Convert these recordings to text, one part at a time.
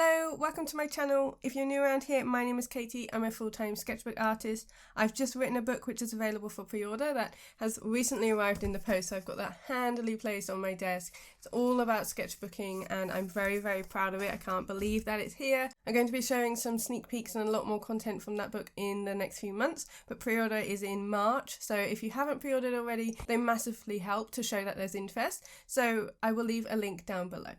Hello, welcome to my channel. If you're new around here, my name is Katie. I'm a full-time sketchbook artist. I've just written a book which is available for pre-order that has recently arrived in the post, so I've got that handily placed on my desk. It's all about sketchbooking and I'm very, very proud of it. I can't believe that it's here. I'm going to be showing some sneak peeks and a lot more content from that book in the next few months, but pre-order is in March, so if you haven't pre-ordered already, they massively help to show that there's interest, so I will leave a link down below.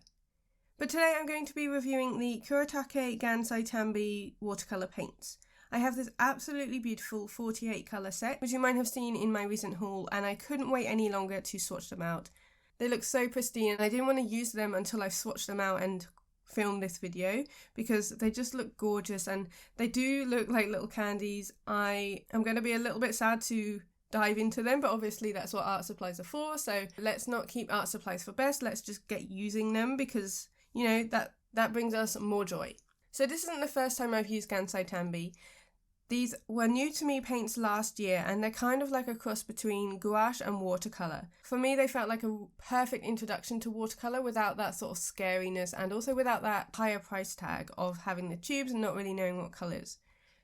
But today I'm going to be reviewing the Kuretake Gansai Tambi watercolour paints. I have this absolutely beautiful 48 colour set, which you might have seen in my recent haul, and I couldn't wait any longer to swatch them out. They look so pristine and I didn't want to use them until I've swatched them out and filmed this video because they just look gorgeous and they do look like little candies. I am going to be a little bit sad to dive into them, but obviously that's what art supplies are for, so let's not keep art supplies for best, let's just get using them because you know, that brings us more joy. So this isn't the first time I've used Gansai Tambi. These were new to me paints last year and they're kind of like a cross between gouache and watercolour. For me they felt like a perfect introduction to watercolour without that sort of scariness and also without that higher price tag of having the tubes and not really knowing what colours.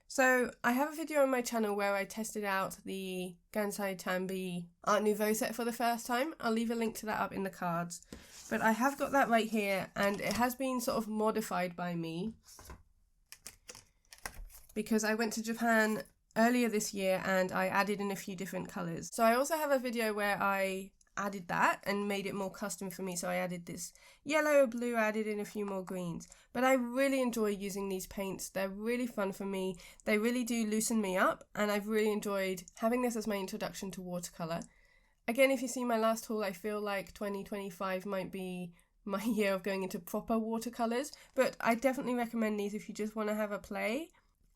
So I have a video on my channel where I tested out the Gansai Tambi Art Nouveau set for the first time. I'll leave a link to that up in the cards. But I have got that right here and it has been sort of modified by me because I went to Japan earlier this year and I added in a few different colours. So I also have a video where I added that and made it more custom for me, so I added this yellow, blue, added in a few more greens. But I really enjoy using these paints, they're really fun for me, they really do loosen me up and I've really enjoyed having this as my introduction to watercolour. Again, if you see my last haul, I feel like 2025 might be my year of going into proper watercolours, but I definitely recommend these if you just want to have a play.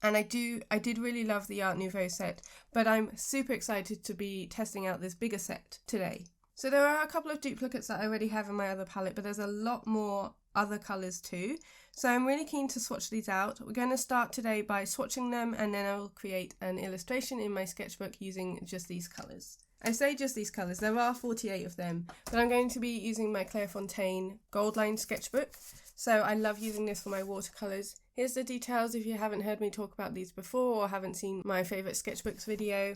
And I did really love the Art Nouveau set, but I'm super excited to be testing out this bigger set today. So there are a couple of duplicates that I already have in my other palette, but there's a lot more other colours too. So I'm really keen to swatch these out. We're going to start today by swatching them and then I will create an illustration in my sketchbook using just these colours. I say just these colours, there are 48 of them, but I'm going to be using my Clairefontaine Gold Line sketchbook, so I love using this for my watercolours. Here's the details if you haven't heard me talk about these before or haven't seen my favourite sketchbooks video.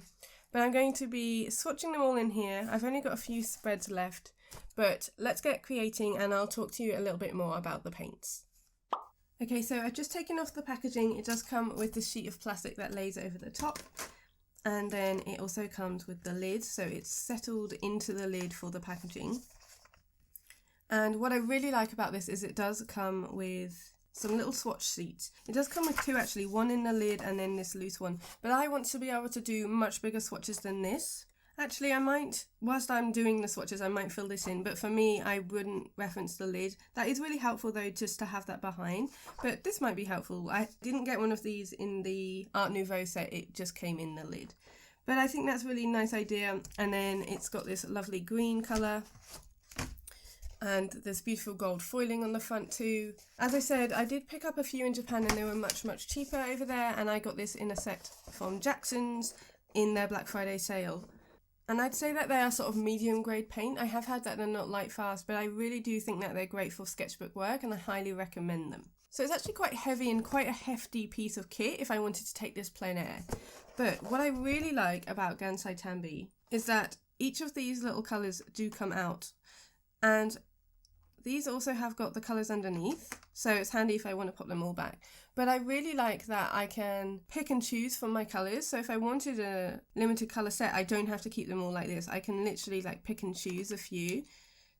But I'm going to be swatching them all in here. I've only got a few spreads left, but let's get creating and I'll talk to you a little bit more about the paints. Okay, so I've just taken off the packaging. It does come with this sheet of plastic that lays over the top. And then it also comes with the lid, so it's settled into the lid for the packaging. And what I really like about this is it does come with some little swatch sheets. It does come with two actually, one in the lid and then this loose one. But I want to be able to do much bigger swatches than this. Actually, I might, whilst I'm doing the swatches, I might fill this in, but for me, I wouldn't reference the lid. That is really helpful though, just to have that behind, but this might be helpful. I didn't get one of these in the Art Nouveau set, it just came in the lid. But I think that's a really nice idea, and then it's got this lovely green colour, and there's beautiful gold foiling on the front too. As I said, I did pick up a few in Japan and they were much, much cheaper over there, and I got this in a set from Jackson's in their Black Friday sale. And I'd say that they are sort of medium grade paint. I have had that they're not light fast, but I really do think that they're great for sketchbook work and I highly recommend them. So it's actually quite heavy and quite a hefty piece of kit if I wanted to take this plein air. But what I really like about Gansai Tambi is that each of these little colours do come out. And these also have got the colours underneath, so it's handy if I want to pop them all back. But I really like that I can pick and choose from my colours, so if I wanted a limited colour set, I don't have to keep them all like this. I can literally like pick and choose a few.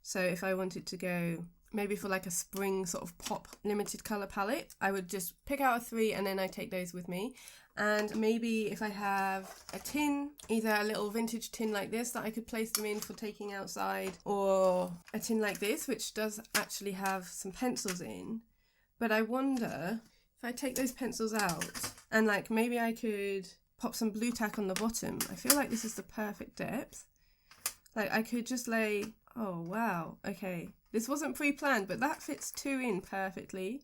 So if I wanted to go maybe for like a spring sort of pop limited colour palette, I would just pick out a 3 and then I take those with me. And maybe if I have a tin, either a little vintage tin like this that I could place them in for taking outside, or a tin like this which does actually have some pencils in. But I wonder if I take those pencils out and like maybe I could pop some blue tack on the bottom. I feel like this is the perfect depth. Like I could just lay, oh wow, okay. This wasn't pre-planned, but that fits 2 in perfectly.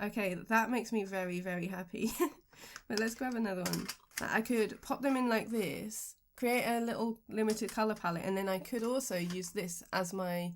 Okay, that makes me very, very happy. But let's grab another one. I could pop them in like this, create a little limited colour palette, and then I could also use this as my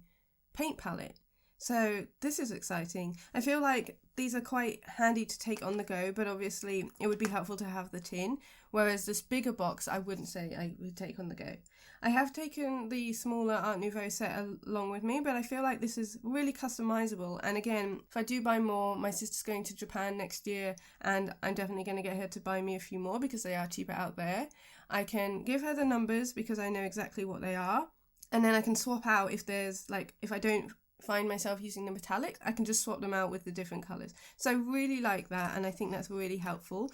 paint palette. So this is exciting. I feel like these are quite handy to take on the go, but obviously it would be helpful to have the tin, whereas this bigger box I wouldn't say I would take on the go. I have taken the smaller Art Nouveau set along with me, but I feel like this is really customizable. And again, if I do buy more, my sister's going to Japan next year, and I'm definitely going to get her to buy me a few more because they are cheaper out there. I can give her the numbers because I know exactly what they are, and then I can swap out if there's if I don't find myself using the metallic, I can just swap them out with the different colours. So I really like that, and I think that's really helpful.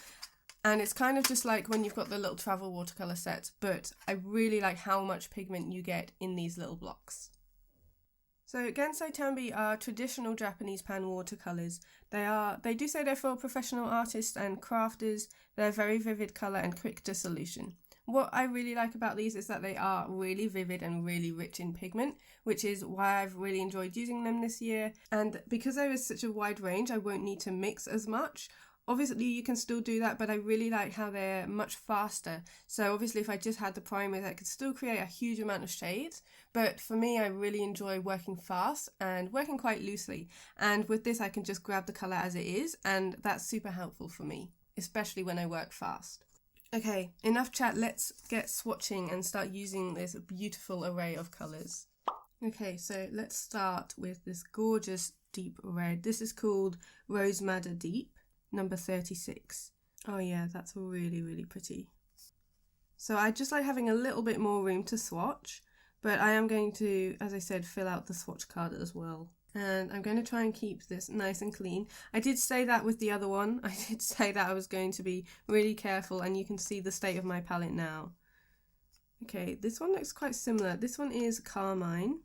And it's kind of just like when you've got the little travel watercolour sets, but I really like how much pigment you get in these little blocks. So Gansai Tambi are traditional Japanese pan watercolours. They do say they're for professional artists and crafters. They're very vivid colour and quick dissolution. What I really like about these is that they are really vivid and really rich in pigment, which is why I've really enjoyed using them this year. And because there is such a wide range, I won't need to mix as much. Obviously you can still do that, but I really like how they're much faster. So obviously if I just had the primers, I could still create a huge amount of shades. But for me, I really enjoy working fast and working quite loosely. And with this, I can just grab the colour as it is, and that's super helpful for me, especially when I work fast. Okay, enough chat, let's get swatching and start using this beautiful array of colours. Okay, so let's start with this gorgeous deep red. This is called Rose Madder Deep, number 36. Oh yeah, that's really, really pretty. So I just like having a little bit more room to swatch, but I am going to, as I said, fill out the swatch card as well. And I'm going to try and keep this nice and clean. I did say that with the other one. I did say that I was going to be really careful, and you can see the state of my palette now. Okay, this one looks quite similar. This one is Carmine.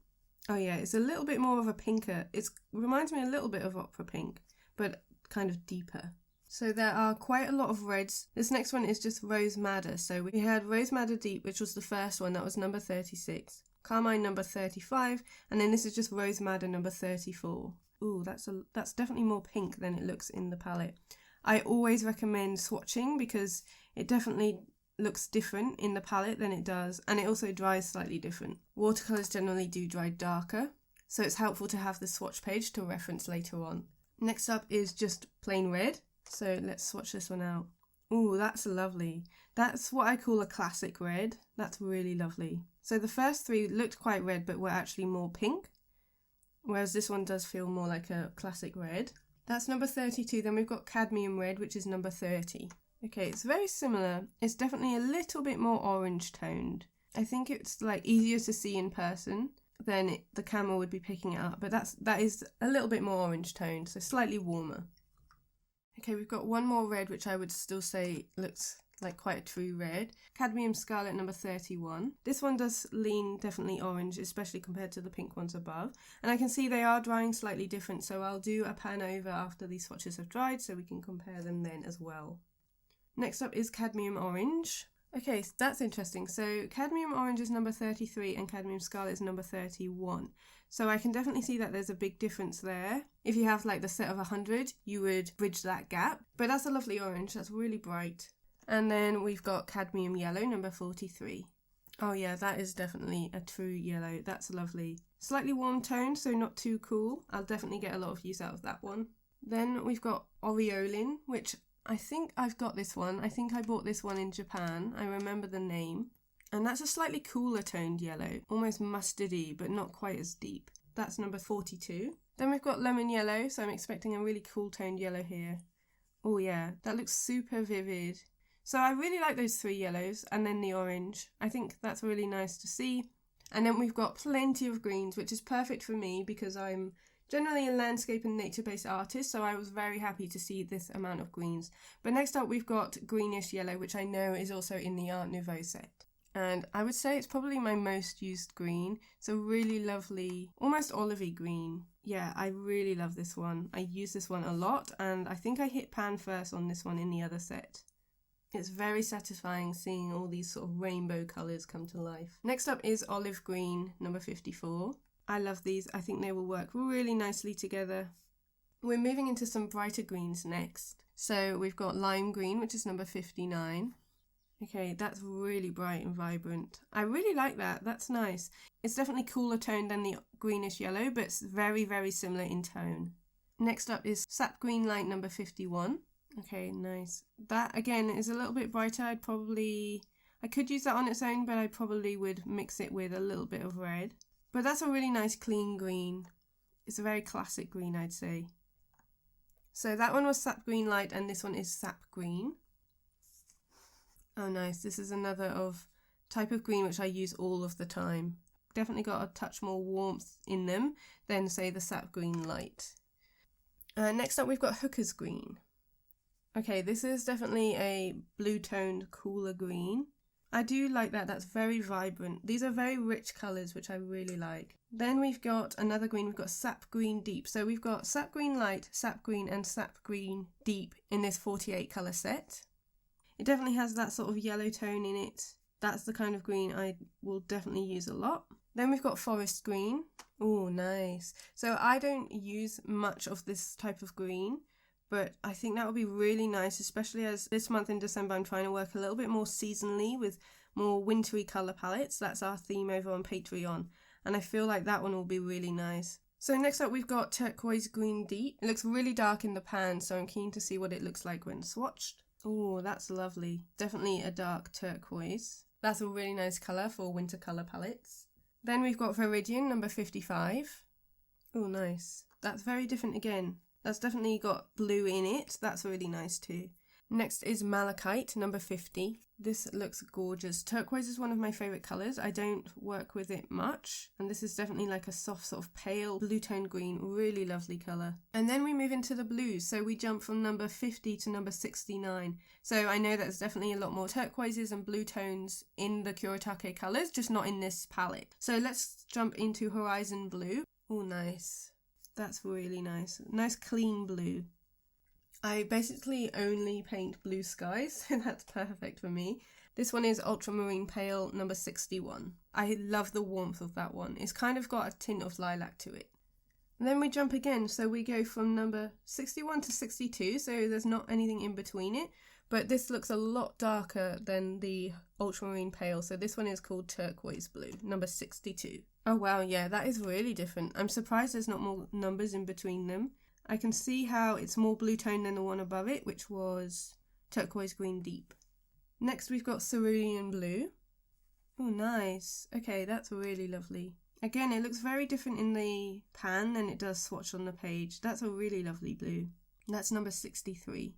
Oh yeah, it's a little bit more of a pinker. It reminds me a little bit of Opera Pink, but kind of deeper. So there are quite a lot of reds. This next one is just Rose Madder. So we had Rose Madder Deep, which was the first one. That was number 36. Carmine number 35, and then this is just Rose Madder number 34. Ooh, that's definitely more pink than it looks in the palette. I always recommend swatching because it definitely looks different in the palette than it does, and it also dries slightly different. Watercolours generally do dry darker, so it's helpful to have the swatch page to reference later on. Next up is just plain red, so let's swatch this one out. Ooh, that's lovely. That's what I call a classic red. That's really lovely. So the first three looked quite red, but were actually more pink, whereas this one does feel more like a classic red. That's number 32. Then we've got Cadmium Red, which is number 30. Okay, it's very similar. It's definitely a little bit more orange toned. I think it's easier to see in person than the camera would be picking it up, but that is a little bit more orange toned, so slightly warmer. Okay, we've got one more red, which I would still say looks like quite a true red. Cadmium Scarlet number 31. This one does lean definitely orange, especially compared to the pink ones above. And I can see they are drying slightly different, so I'll do a pan over after these swatches have dried so we can compare them then as well. Next up is Cadmium Orange. Okay, so that's interesting. So Cadmium Orange is number 33 and Cadmium Scarlet is number 31. So I can definitely see that there's a big difference there. If you have the set of 100, you would bridge that gap. But that's a lovely orange, that's really bright. And then we've got Cadmium Yellow, number 43. Oh yeah, that is definitely a true yellow. That's lovely. Slightly warm tone, so not too cool. I'll definitely get a lot of use out of that one. Then we've got Aureolin, which I think I've got this one. I think I bought this one in Japan. I remember the name. And that's a slightly cooler toned yellow. Almost mustardy, but not quite as deep. That's number 42. Then we've got Lemon Yellow, so I'm expecting a really cool toned yellow here. Oh yeah, that looks super vivid. So I really like those three yellows and then the orange. I think that's really nice to see. And then we've got plenty of greens, which is perfect for me because I'm generally a landscape and nature-based artist, so I was very happy to see this amount of greens. But next up we've got Greenish Yellow, which I know is also in the Art Nouveau set. And I would say it's probably my most used green. It's a really lovely, almost olivey green. Yeah, I really love this one. I use this one a lot, and I think I hit pan first on this one in the other set. It's very satisfying seeing all these sort of rainbow colours come to life. Next up is Olive Green, number 54. I love these. I think they will work really nicely together. We're moving into some brighter greens next. So we've got Lime Green, which is number 59. Okay, that's really bright and vibrant. I really like that. That's nice. It's definitely cooler toned than the greenish yellow, but it's very, very similar in tone. Next up is Sap Green Light number 51. Okay, nice. That again is a little bit brighter. I could use that on its own, but I probably would mix it with a little bit of red. But that's a really nice clean green. It's a very classic green, I'd say. So that one was Sap Green Light and this one is Sap Green. Oh nice, this is another type of green which I use all of the time. Definitely got a touch more warmth in them than say the Sap Green Light. Next up we've got Hooker's Green. Okay, this is definitely a blue toned cooler green. I do like that, that's very vibrant. These are very rich colours which I really like. Then we've got another green, we've got Sap Green Deep. So we've got Sap Green Light, Sap Green and Sap Green Deep in this 48 colour set. It definitely has that sort of yellow tone in it. That's the kind of green I will definitely use a lot. Then we've got Forest Green. Oh, nice. So I don't use much of this type of green, but I think that would be really nice, especially as this month in December I'm trying to work a little bit more seasonally with more wintry colour palettes. That's our theme over on Patreon, and I feel like that one will be really nice. So next up we've got Turquoise Green Deep. It looks really dark in the pan, so I'm keen to see what it looks like when swatched. Oh, that's lovely. Definitely a dark turquoise. That's a really nice colour for winter colour palettes. Then we've got Viridian number 55. Oh, nice. That's very different again. That's definitely got blue in it. That's really nice too. Next is Malachite number 50. This looks gorgeous. Turquoise is one of my favourite colours. I don't work with it much, and this is definitely like a soft sort of pale blue toned green. Really lovely colour. And then we move into the blues, so we jump from number 50 to number 69. So I know there's definitely a lot more turquoises and blue tones in the Kuretake colours, just not in this palette. So let's jump into Horizon Blue. Oh, nice. That's really nice. Nice clean blue. I basically only paint blue skies, so that's perfect for me. This one is Ultramarine Pale number 61. I love the warmth of that one. It's kind of got a tint of lilac to it. And then we jump again, so we go from number 61 to 62, so there's not anything in between it. But this looks a lot darker than the Ultramarine Pale, so this one is called Turquoise Blue, number 62. Oh wow, yeah, that is really different. I'm surprised there's not more numbers in between them. I can see how it's more blue tone than the one above it, which was Turquoise Green Deep. Next we've got Cerulean Blue. Oh, nice. Okay, that's really lovely. Again, it looks very different in the pan than it does swatched on the page. That's a really lovely blue. That's number 63.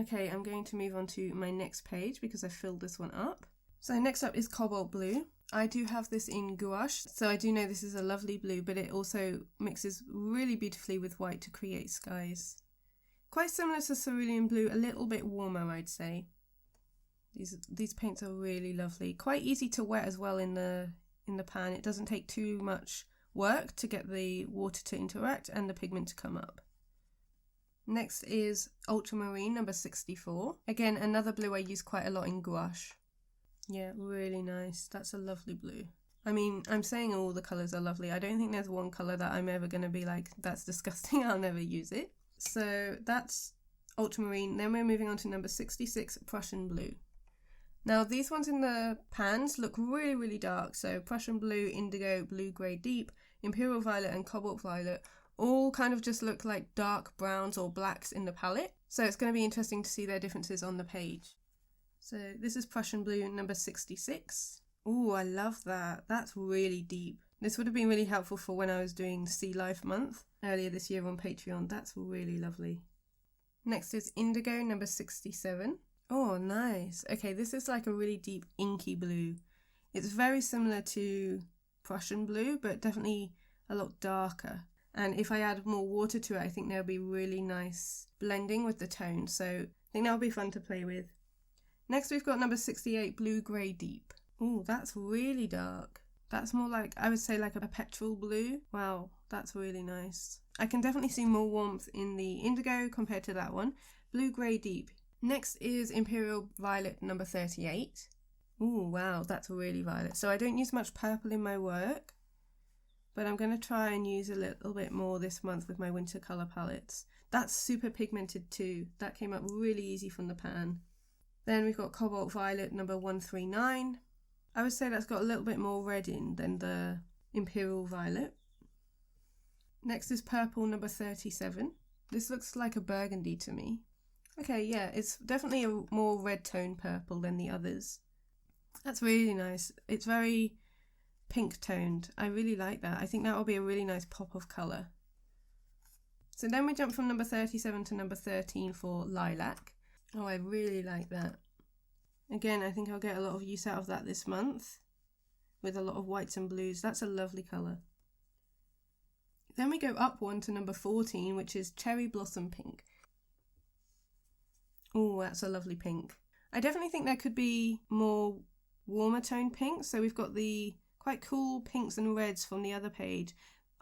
Okay, I'm going to move on to my next page because I filled this one up. So next up is Cobalt Blue. I do have this in gouache, so I do know this is a lovely blue, but it also mixes really beautifully with white to create skies. Quite similar to Cerulean Blue, a little bit warmer, I'd say. These paints are really lovely. Quite easy to wet as well in the pan. It doesn't take too much work to get the water to interact and the pigment to come up. Next is Ultramarine number 64. Again, another blue I use quite a lot in gouache. Yeah, really nice. That's a lovely blue. I mean, I'm saying all the colours are lovely. I don't think there's one colour that I'm ever going to be like, that's disgusting, I'll never use it. So that's Ultramarine. Then we're moving on to number 66, Prussian Blue. Now these ones in the pans look really, really dark. So Prussian Blue, Indigo, Blue Grey Deep, Imperial Violet and Cobalt Violet all kind of just look like dark browns or blacks in the palette. So it's going to be interesting to see their differences on the page. So this is Prussian Blue number 66. Oh, I love that. That's really deep. This would have been really helpful for when I was doing Sea Life Month earlier this year on Patreon. That's really lovely. Next is Indigo number 67. Oh, nice. Okay, this is like a really deep inky blue. It's very similar to Prussian Blue, but definitely a lot darker. And if I add more water to it, I think there'll be really nice blending with the tone. So I think that'll be fun to play with. Next we've got number 68, Blue Grey Deep. Ooh, that's really dark. That's more like, I would say like a petrol blue. Wow, that's really nice. I can definitely see more warmth in the indigo compared to that one. Blue Grey Deep. Next is Imperial Violet number 38. Ooh, wow, that's really violet. So I don't use much purple in my work, but I'm going to try and use a little bit more this month with my winter colour palettes. That's super pigmented too. That came up really easy from the pan. Then we've got Cobalt Violet number 139. I would say that's got a little bit more red in than the Imperial Violet. Next is purple number 37. This looks like a burgundy to me. Okay, yeah, it's definitely a more red tone purple than the others. That's really nice. It's very pink toned. I really like that. I think that will be a really nice pop of colour. So then we jump from number 37 to number 13 for Lilac. Oh, I really like that. Again, I think I'll get a lot of use out of that this month with a lot of whites and blues. That's a lovely colour. Then we go up one to number 14, which is Cherry Blossom Pink. Oh, that's a lovely pink. I definitely think there could be more warmer toned pinks. So we've got the quite cool pinks and reds from the other page.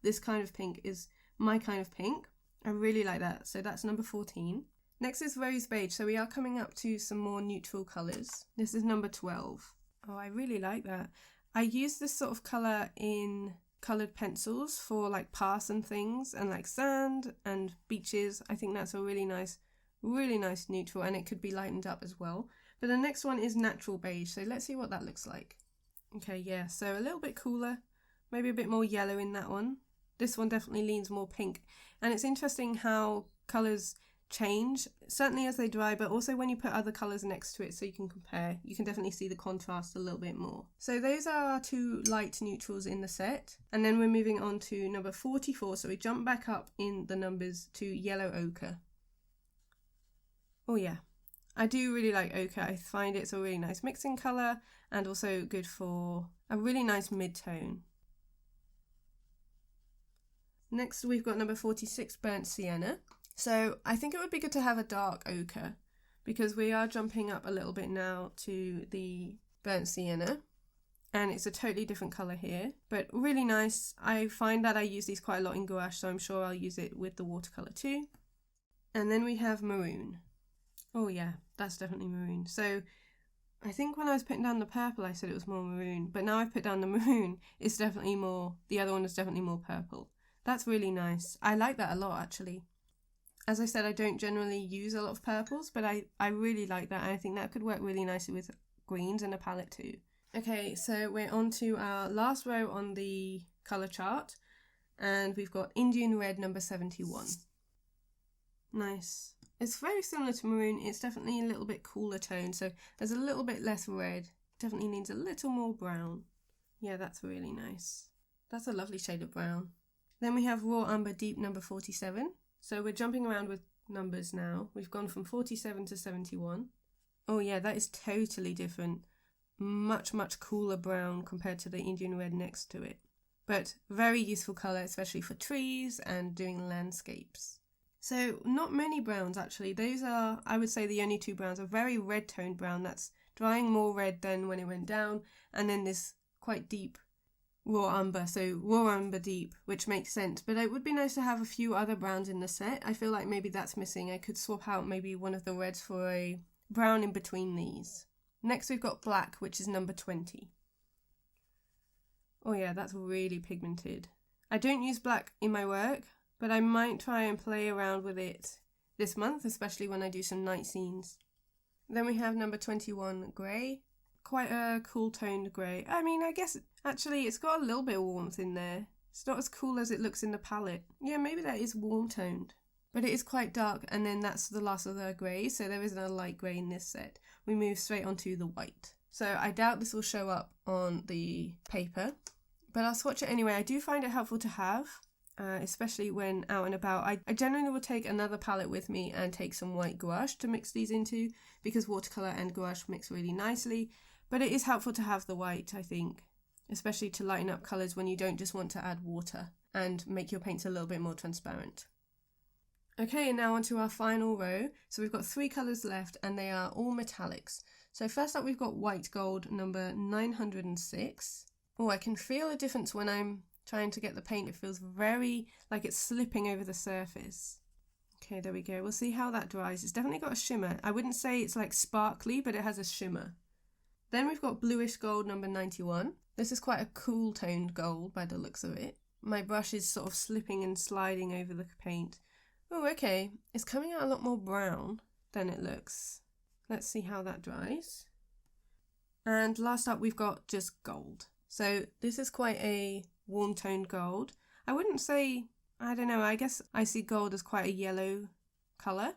This kind of pink is my kind of pink. I really like that. So that's number 14. Next is Rose Beige. So we are coming up to some more neutral colours. This is number 12. Oh, I really like that. I use this sort of colour in coloured pencils for like paths and things, and like sand and beaches. I think that's a really nice neutral, and it could be lightened up as well. But the next one is Natural Beige, so let's see what that looks like. Okay, yeah, so a little bit cooler, maybe a bit more yellow in that one. This one definitely leans more pink, and it's interesting how colours change, certainly as they dry, but also when you put other colours next to it so you can compare, you can definitely see the contrast a little bit more. So those are our two light neutrals in the set, and then we're moving on to number 44, so we jump back up in the numbers to Yellow Ochre. Oh yeah, I do really like ochre. I find it's a really nice mixing colour and also good for a really nice mid-tone. Next we've got number 46, Burnt Sienna. So I think it would be good to have a dark ochre because we are jumping up a little bit now to the Burnt Sienna, and it's a totally different colour here, but really nice. I find that I use these quite a lot in gouache, so I'm sure I'll use it with the watercolour too. And then we have Maroon. Oh yeah, that's definitely maroon. So I think when I was putting down the purple, I said it was more maroon, but now I've put down the maroon, it's definitely more, the other one is definitely more purple. That's really nice. I like that a lot, actually. As I said, I don't generally use a lot of purples, but I really like that, and I think that could work really nicely with greens in a palette too. Okay, so we're on to our last row on the colour chart, and we've got Indian Red number 71. Nice. It's very similar to maroon. It's definitely a little bit cooler tone, so there's a little bit less red. Definitely needs a little more brown. Yeah, that's really nice. That's a lovely shade of brown. Then we have Raw Umber Deep number 47. So we're jumping around with numbers now. We've gone from 47 to 71. Oh yeah, that is totally different. Much cooler brown compared to the Indian Red next to it. But very useful colour, especially for trees and doing landscapes. So not many browns actually. Those are, I would say, the only two browns. A very red toned brown that's drying more red than when it went down, and then this quite deep raw umber, so raw umber deep, which makes sense. But it would be nice to have a few other browns in the set. I feel like maybe that's missing. I could swap out maybe one of the reds for a brown in between these. Next we've got Black, which is number 20. Oh yeah, that's really pigmented. I don't use black in my work, but I might try and play around with it this month, especially when I do some night scenes. Then we have number 21, Grey. Quite a cool toned grey. I mean, I guess actually it's got a little bit of warmth in there. It's not as cool as it looks in the palette. Yeah, maybe that is warm toned. But it is quite dark, and then that's the last of the grey, so there isn't a light grey in this set. We move straight onto the white. So I doubt this will show up on the paper, but I'll swatch it anyway. I do find it helpful to have. Especially when out and about. I generally will take another palette with me and take some white gouache to mix these into, because watercolour and gouache mix really nicely, but it is helpful to have the white, I think, especially to lighten up colours when you don't just want to add water and make your paints a little bit more transparent. Okay, and now onto our final row. So we've got 3 colours left, and they are all metallics. So first up we've got White Gold number 906. Oh, I can feel a difference when I'm trying to get the paint. It feels very like it's slipping over the surface. Okay, there we go. We'll see how that dries. It's definitely got a shimmer. I wouldn't say it's like sparkly, but it has a shimmer. Then we've got Bluish Gold number 91. This is quite a cool toned gold by the looks of it. My brush is sort of slipping and sliding over the paint. Oh, okay. It's coming out a lot more brown than it looks. Let's see how that dries. And last up we've got just gold. So this is quite a warm toned gold. I wouldn't say, I don't know, I guess I see gold as quite a yellow colour,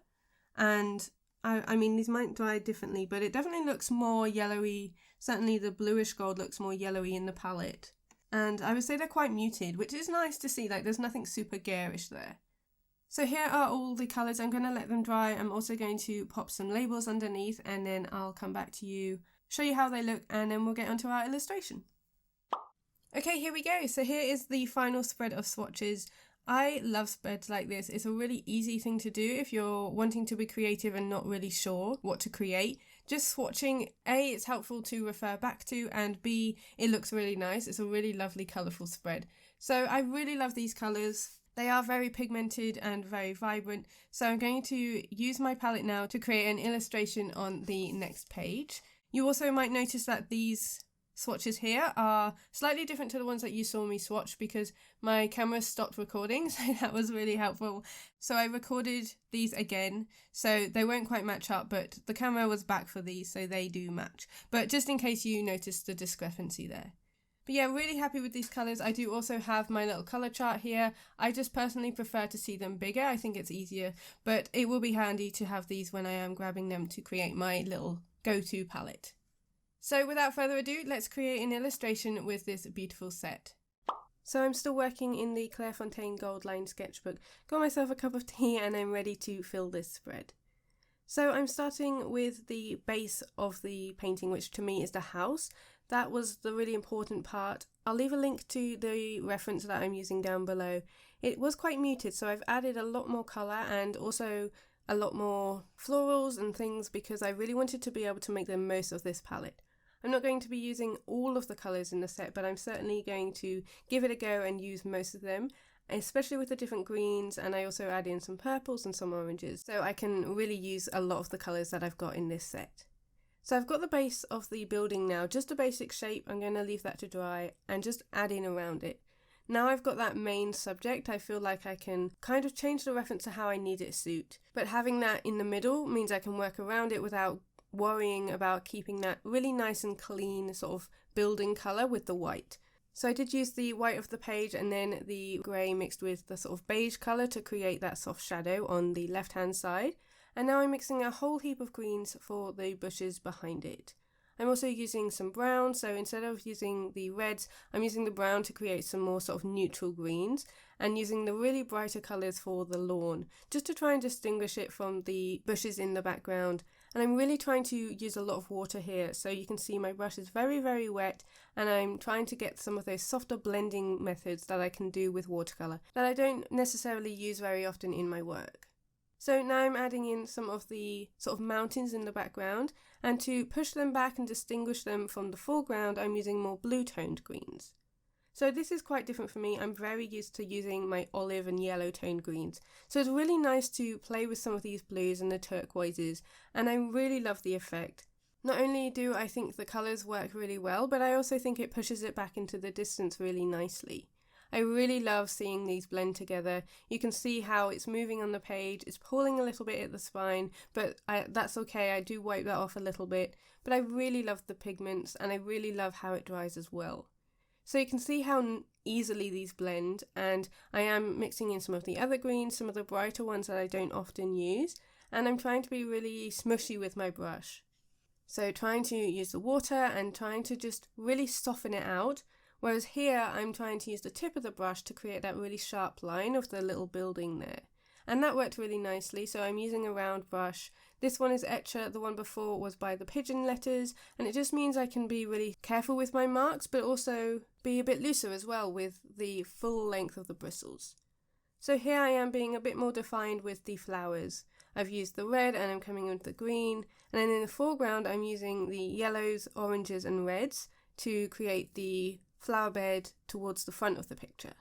and I mean these might dry differently, but it definitely looks more yellowy. Certainly the bluish gold looks more yellowy in the palette, and I would say they're quite muted, which is nice to see. Like, there's nothing super garish there. So here are all the colours. I'm going to let them dry. I'm also going to pop some labels underneath, and then I'll come back to you, show you how they look, and then we'll get onto our illustration. Okay, here we go. So here is the final spread of swatches. I love spreads like this. It's a really easy thing to do if you're wanting to be creative and not really sure what to create. Just swatching, A, it's helpful to refer back to, and B, it looks really nice. It's a really lovely colourful spread. So I really love these colours. They are very pigmented and very vibrant. So I'm going to use my palette now to create an illustration on the next page. You also might notice that these swatches here are slightly different to the ones that you saw me swatch because my camera stopped recording, so that was really helpful. So I recorded these again, so they won't quite match up, but the camera was back for these, so they do match. But just in case you noticed the discrepancy there. But yeah, really happy with these colours. I do also have my little colour chart here. I just personally prefer to see them bigger. I think it's easier, but it will be handy to have these when I am grabbing them to create my little go-to palette. So without further ado, let's create an illustration with this beautiful set. So I'm still working in the Clairefontaine Gold Line sketchbook. Got myself a cup of tea and I'm ready to fill this spread. So I'm starting with the base of the painting, which to me is the house. That was the really important part. I'll leave a link to the reference that I'm using down below. It was quite muted, so I've added a lot more colour and also a lot more florals and things because I really wanted to be able to make the most of this palette. I'm not going to be using all of the colours in the set, but I'm certainly going to give it a go and use most of them, especially with the different greens, and I also add in some purples and some oranges, so I can really use a lot of the colours that I've got in this set. So I've got the base of the building now, just a basic shape. I'm going to leave that to dry and just add in around it. Now I've got that main subject, I feel like I can kind of change the reference to how I need it to suit. But having that in the middle means I can work around it without worrying about keeping that really nice and clean sort of building colour with the white. So I did use the white of the page and then the grey mixed with the sort of beige colour to create that soft shadow on the left hand side. And now I'm mixing a whole heap of greens for the bushes behind it. I'm also using some brown, so instead of using the reds, I'm using the brown to create some more sort of neutral greens, and using the really brighter colours for the lawn, just to try and distinguish it from the bushes in the background. And I'm really trying to use a lot of water here, so you can see my brush is very, very wet, and I'm trying to get some of those softer blending methods that I can do with watercolour, that I don't necessarily use very often in my work. So now I'm adding in some of the sort of mountains in the background, and to push them back and distinguish them from the foreground, I'm using more blue toned greens. So this is quite different for me. I'm very used to using my olive and yellow toned greens. So it's really nice to play with some of these blues and the turquoises, and I really love the effect. Not only do I think the colours work really well, but I also think it pushes it back into the distance really nicely. I really love seeing these blend together. You can see how it's moving on the page. It's pulling a little bit at the spine, but that's okay. I do wipe that off a little bit. But I really love the pigments and I really love how it dries as well. So you can see how easily these blend, and I am mixing in some of the other greens, some of the brighter ones that I don't often use, and I'm trying to be really smushy with my brush. So trying to use the water and trying to just really soften it out. Whereas here, I'm trying to use the tip of the brush to create that really sharp line of the little building there. And that worked really nicely, so I'm using a round brush. This one is Etcher, the one before was by the pigeon letters, and it just means I can be really careful with my marks, but also be a bit looser as well with the full length of the bristles. So here I am being a bit more defined with the flowers. I've used the red and I'm coming in with the green, and then in the foreground I'm using the yellows, oranges and reds to create the flower bed towards the front of the picture.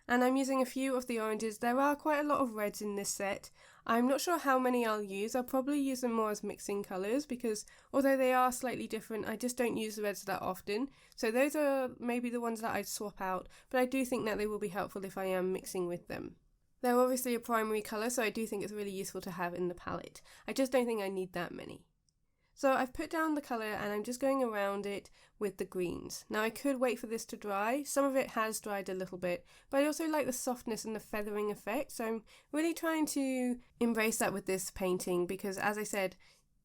And I'm using a few of the oranges. There are quite a lot of reds in this set. I'm not sure how many I'll use. I'll probably use them more as mixing colours because although they are slightly different, I just don't use the reds that often. So those are maybe the ones that I'd swap out, but I do think that they will be helpful if I am mixing with them. They're obviously a primary colour, so I do think it's really useful to have in the palette. I just don't think I need that many. So I've put down the colour and I'm just going around it with the greens. Now I could wait for this to dry. Some of it has dried a little bit, but I also like the softness and the feathering effect. So I'm really trying to embrace that with this painting because, as I said,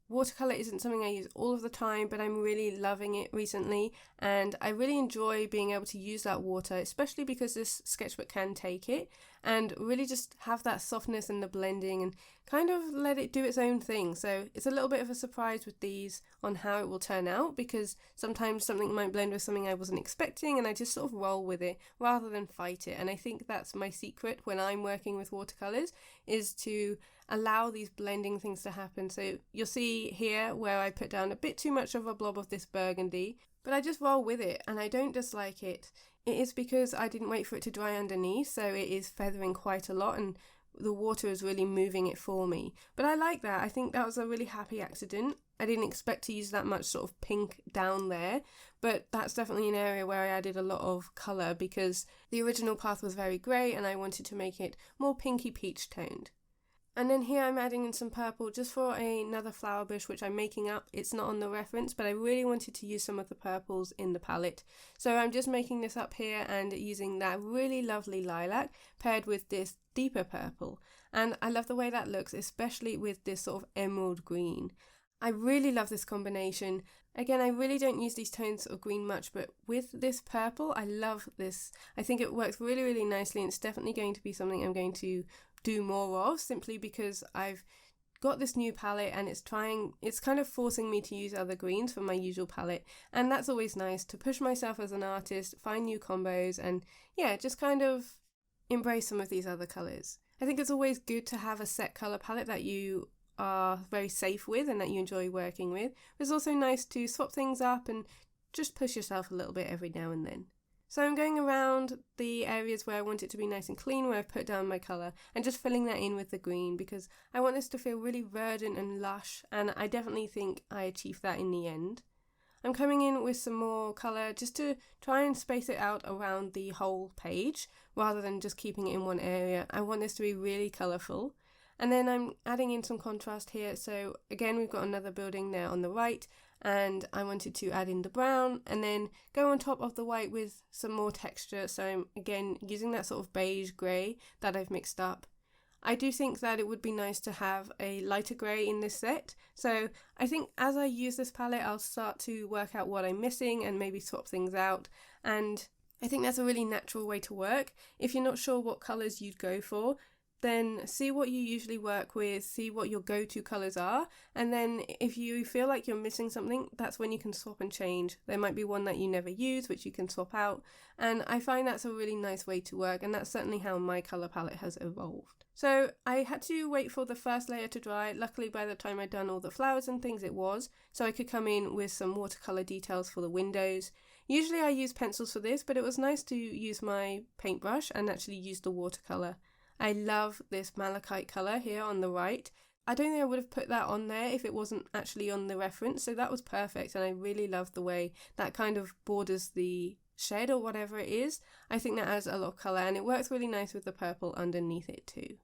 watercolour isn't something I use all of the time, but I'm really loving it recently and I really enjoy being able to use that water, especially because this sketchbook can take it, and really just have that softness and the blending and kind of let it do its own thing. So it's a little bit of a surprise with these on how it will turn out, because sometimes something might blend with something I wasn't expecting and I just sort of roll with it rather than fight it. And I think that's my secret when I'm working with watercolours, is to allow these blending things to happen. So you'll see here where I put down a bit too much of a blob of this burgundy, but I just roll with it and I don't dislike it. It is because I didn't wait for it to dry underneath, so it is feathering quite a lot and the water is really moving it for me. But I like that. I think that was a really happy accident. I didn't expect to use that much sort of pink down there, but that's definitely an area where I added a lot of colour because the original path was very grey and I wanted to make it more pinky peach toned. And then here I'm adding in some purple just for another flower bush which I'm making up. It's not on the reference, but I really wanted to use some of the purples in the palette. So I'm just making this up here and using that really lovely lilac paired with this deeper purple. And I love the way that looks, especially with this sort of emerald green. I really love this combination. Again, I really don't use these tones of green much, but with this purple, I love this. I think it works really, really nicely, and it's definitely going to be something I'm going to do more of, simply because I've got this new palette and it's kind of forcing me to use other greens from my usual palette, and that's always nice to push myself as an artist, find new combos, and yeah, just kind of embrace some of these other colours. I think it's always good to have a set colour palette that you are very safe with and that you enjoy working with. It's also nice to swap things up and just push yourself a little bit every now and then. So I'm going around the areas where I want it to be nice and clean, where I've put down my colour, and just filling that in with the green because I want this to feel really verdant and lush, and I definitely think I achieved that in the end. I'm coming in with some more colour just to try and space it out around the whole page rather than just keeping it in one area. I want this to be really colourful. And then I'm adding in some contrast here. So again, we've got another building there on the right, and I wanted to add in the brown and then go on top of the white with some more texture. So I'm again using that sort of beige grey that I've mixed up. I do think that it would be nice to have a lighter grey in this set. So I think as I use this palette, I'll start to work out what I'm missing and maybe swap things out. And I think that's a really natural way to work. If you're not sure what colours you'd go for, then see what you usually work with, see what your go-to colours are, and then if you feel like you're missing something, that's when you can swap and change. There might be one that you never use which you can swap out, and I find that's a really nice way to work, and that's certainly how my colour palette has evolved. So I had to wait for the first layer to dry. Luckily by the time I'd done all the flowers and things it was, so I could come in with some watercolour details for the windows. Usually I use pencils for this, but it was nice to use my paintbrush and actually use the watercolour. I love this malachite colour here on the right. I don't think I would have put that on there if it wasn't actually on the reference, so that was perfect, and I really love the way that kind of borders the shed or whatever it is. I think that adds a lot of colour, and it works really nice with the purple underneath it too.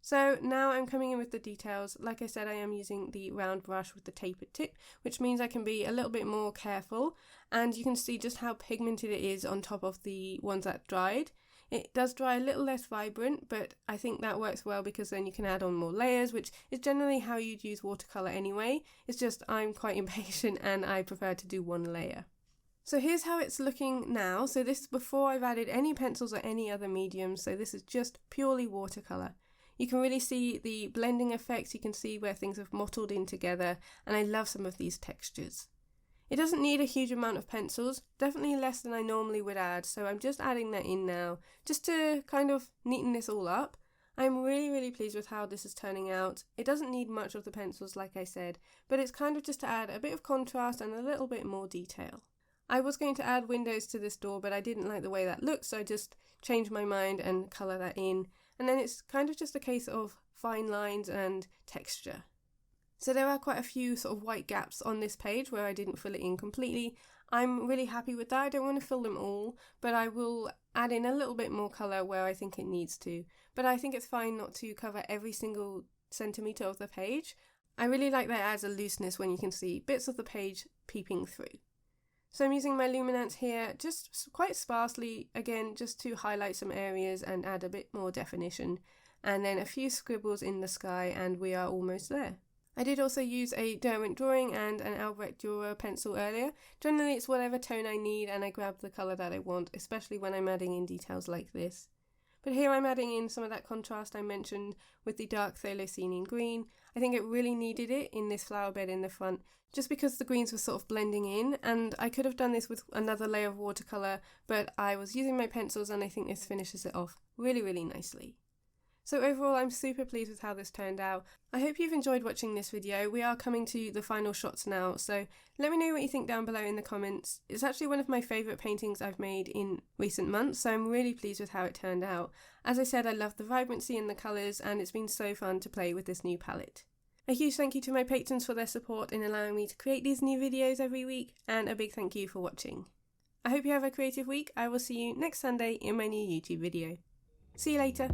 So now I'm coming in with the details. Like I said, I am using the round brush with the tapered tip, which means I can be a little bit more careful, and you can see just how pigmented it is on top of the ones that dried. It does dry a little less vibrant, but I think that works well because then you can add on more layers, which is generally how you'd use watercolour anyway. It's just I'm quite impatient and I prefer to do one layer. So here's how it's looking now. So this is before I've added any pencils or any other mediums, so this is just purely watercolour. You can really see the blending effects, you can see where things have mottled in together, and I love some of these textures. It doesn't need a huge amount of pencils, definitely less than I normally would add, so I'm just adding that in now, just to kind of neaten this all up. I'm really pleased with how this is turning out. It doesn't need much of the pencils like I said, but it's kind of just to add a bit of contrast and a little bit more detail. I was going to add windows to this door, but I didn't like the way that looked, so I just changed my mind and colour that in, and then it's kind of just a case of fine lines and texture. So there are quite a few sort of white gaps on this page where I didn't fill it in completely. I'm really happy with that. I don't want to fill them all, but I will add in a little bit more colour where I think it needs to. But I think it's fine not to cover every single centimetre of the page. I really like that it adds a looseness when you can see bits of the page peeping through. So I'm using my luminance here just quite sparsely, again just to highlight some areas and add a bit more definition, and then a few scribbles in the sky and we are almost there. I did also use a Derwent drawing and an Albrecht Dürer pencil earlier. Generally it's whatever tone I need and I grab the colour that I want, especially when I'm adding in details like this. But here I'm adding in some of that contrast I mentioned with the dark Thylacinine green. I think it really needed it in this flower bed in the front, just because the greens were sort of blending in, and I could have done this with another layer of watercolour, but I was using my pencils and I think this finishes it off really, really nicely. So overall, I'm super pleased with how this turned out. I hope you've enjoyed watching this video. We are coming to the final shots now, so let me know what you think down below in the comments. It's actually one of my favourite paintings I've made in recent months, so I'm really pleased with how it turned out. As I said, I love the vibrancy and the colours, and it's been so fun to play with this new palette. A huge thank you to my patrons for their support in allowing me to create these new videos every week, and a big thank you for watching. I hope you have a creative week. I will see you next Sunday in my new YouTube video. See you later.